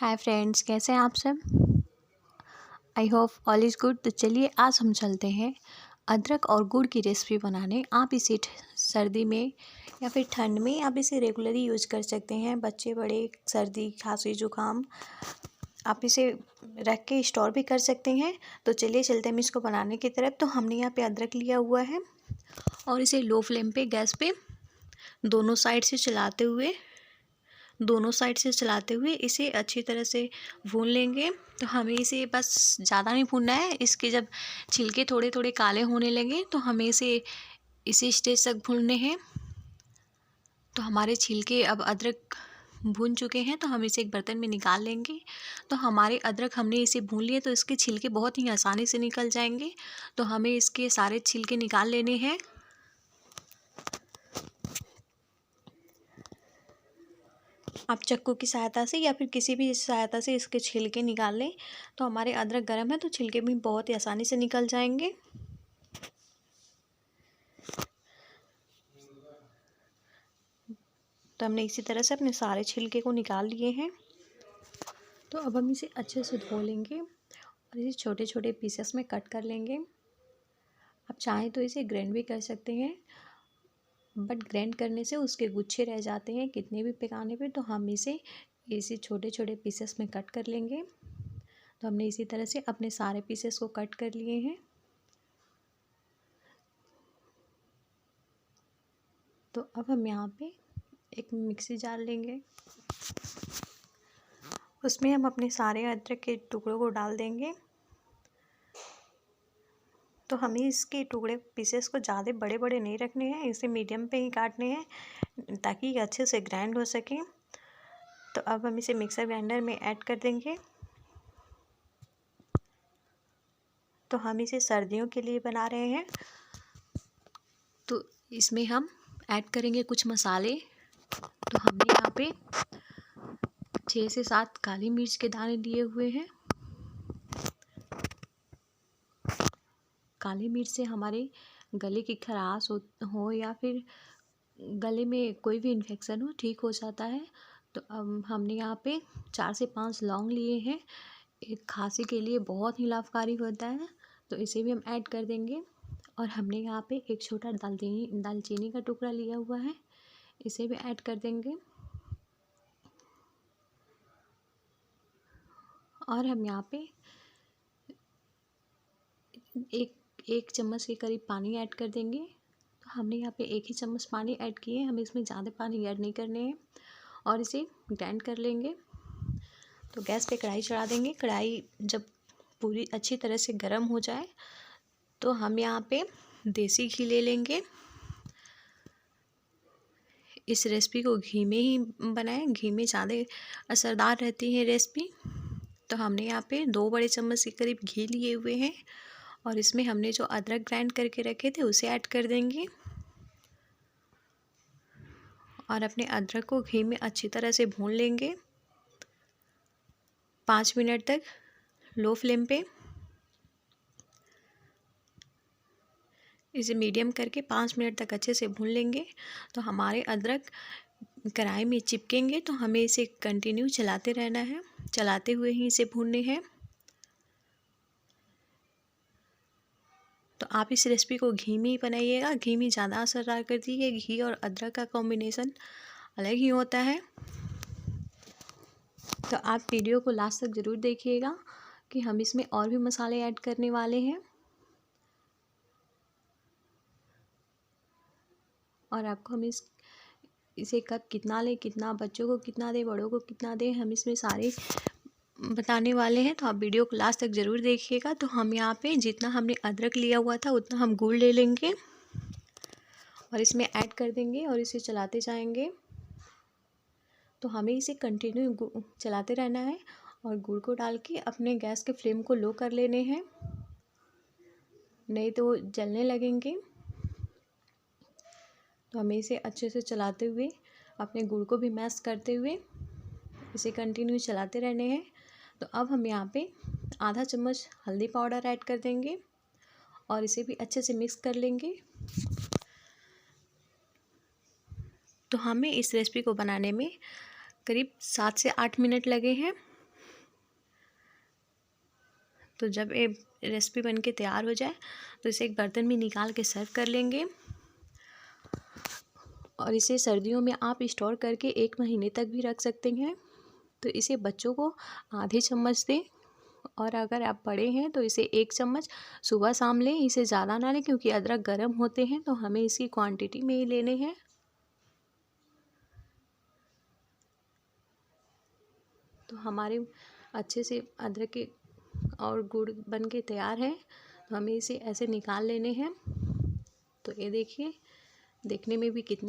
Hi friends, कैसे हैं आप सब। I hope all is good. तो चलिए आज हम चलते हैं अदरक और गुड़ की रेसिपी बनाने। आप इसे सर्दी में या फिर ठंड में आप इसे रेगुलरली यूज़ कर सकते हैं। बच्चे बड़े, सर्दी खांसी जुकाम, आप इसे रख के स्टोर भी कर सकते हैं। तो चलिए चलते हैं इसको बनाने की तरफ। तो हमने यहाँ पे अदरक लिया हुआ है और इसे लो फ्लेम पे गैस पे दोनों साइड से चलाते हुए इसे अच्छी तरह से भून लेंगे। तो हमें इसे बस ज़्यादा नहीं भूनना है। इसके जब छिलके थोड़े थोड़े काले होने लगे तो हमें इसी स्टेज तक भूनने हैं। तो हमारे छिलके अब अदरक भून चुके हैं, तो हम इसे एक बर्तन में निकाल लेंगे। तो हमारे अदरक हमने इसे भून लिए तो इसके छिलके बहुत ही आसानी से निकल जाएंगे। तो हमें इसके सारे छिलके निकाल लेने हैं। आप चाकू की सहायता से या फिर किसी भी सहायता से इसके छिलके निकाल लें। तो हमारे अदरक गर्म है तो छिलके भी बहुत ही आसानी से निकल जाएंगे। तो हमने इसी तरह से अपने सारे छिलके को निकाल लिए हैं। तो अब हम इसे अच्छे से धो लेंगे और इसे छोटे छोटे पीसेस में कट कर लेंगे। आप चाहें तो इसे ग्राइंड भी कर सकते हैं, बट ग्राइंड करने से उसके गुच्छे रह जाते हैं कितने भी पकाने पे। तो हम इसे छोटे छोटे पीसेस में कट कर लेंगे। तो हमने इसी तरह से अपने सारे पीसेस को कट कर लिए हैं। तो अब हम यहाँ पे एक मिक्सी जार लेंगे, उसमें हम अपने सारे अदरक के टुकड़ों को डाल देंगे। तो हमें इसके टुकड़े पीसेस को ज़्यादा बड़े बड़े नहीं रखने हैं, इसे मीडियम पे ही काटने हैं ताकि ये अच्छे से ग्राइंड हो सके। तो अब हम इसे मिक्सर ग्राइंडर में ऐड कर देंगे। तो हम इसे सर्दियों के लिए बना रहे हैं, तो इसमें हम ऐड करेंगे कुछ मसाले। तो हमने यहाँ पे 6 से 7 काली मिर्च के दाने लिए हुए हैं। काली मिर्च से हमारे गले की खराश हो या फिर गले में कोई भी इन्फेक्शन हो, ठीक हो जाता है। तो अब हमने यहाँ पे 4 से 5 लौंग लिए हैं। एक खांसी के लिए बहुत ही लाभकारी होता है, तो इसे भी हम ऐड कर देंगे। और हमने यहाँ पे एक छोटा दालचीनी का टुकड़ा लिया हुआ है, इसे भी ऐड कर देंगे। और हम यहाँ पे एक चम्मच के करीब पानी ऐड कर देंगे। तो हमने यहाँ पे 1 ही चम्मच पानी ऐड किए, हमें इसमें ज़्यादा पानी ऐड नहीं करने हैं। और इसे ग्राइंड कर लेंगे। तो गैस पे कढ़ाई चढ़ा देंगे। कढ़ाई जब पूरी अच्छी तरह से गर्म हो जाए तो हम यहाँ पे देसी घी ले लेंगे। इस रेसिपी को घी में ही बनाएं, घी में ज़्यादा असरदार रहती है रेसिपी। तो हमने यहाँ पे 2 बड़े चम्मच के करीब घी लिए हुए हैं और इसमें हमने जो अदरक ग्राइंड करके रखे थे उसे ऐड कर देंगे। और अपने अदरक को घी में अच्छी तरह से भून लेंगे 5 मिनट तक लो फ्लेम पे। इसे मीडियम करके 5 मिनट तक अच्छे से भून लेंगे। तो हमारे अदरक कढ़ाई में चिपकेंगे, तो हमें इसे कंटिन्यू चलाते रहना है, चलाते हुए ही इसे भूनने हैं। तो आप इस रेसिपी को घी में ही बनाइएगा, घी में ज़्यादा असरदार करती है। घी और अदरक का कॉम्बिनेशन अलग ही होता है। तो आप वीडियो को लास्ट तक ज़रूर देखिएगा कि हम इसमें और भी मसाले ऐड करने वाले हैं। और आपको हम इसे कब कितना लें, कितना बच्चों को कितना दें, बड़ों को कितना दें, हम इसमें सारे बताने वाले हैं। तो आप वीडियो को लास्ट तक ज़रूर देखिएगा। तो हम यहाँ पे जितना हमने अदरक लिया हुआ था उतना हम गुड़ ले लेंगे और इसमें ऐड कर देंगे और इसे चलाते जाएंगे। तो हमें इसे कंटिन्यू चलाते रहना है और गुड़ को डाल के अपने गैस के फ्लेम को लो कर लेने हैं, नहीं तो जलने लगेंगे। तो हमें इसे अच्छे से चलाते हुए अपने गुड़ को भी मैश करते हुए इसे कंटिन्यू चलाते रहने हैं। तो अब हम यहाँ पे आधा चम्मच हल्दी पाउडर ऐड कर देंगे और इसे भी अच्छे से मिक्स कर लेंगे। तो हमें इस रेसिपी को बनाने में करीब 7 से 8 मिनट लगे हैं। तो जब ये रेसिपी बनके तैयार हो जाए तो इसे एक बर्तन में निकाल के सर्व कर लेंगे। और इसे सर्दियों में आप स्टोर करके 1 महीने तक भी रख सकते हैं। तो इसे बच्चों को आधे चम्मच दें, और अगर आप बड़े हैं तो इसे 1 चम्मच सुबह शाम लें। इसे ज़्यादा ना लें क्योंकि अदरक गर्म होते हैं, तो हमें इसकी क्वांटिटी में ही लेने हैं। तो हमारे अच्छे से अदरक के और गुड़ बन के तैयार है। तो हमें इसे ऐसे निकाल लेने हैं। तो ये देखिए, देखने में भी कितने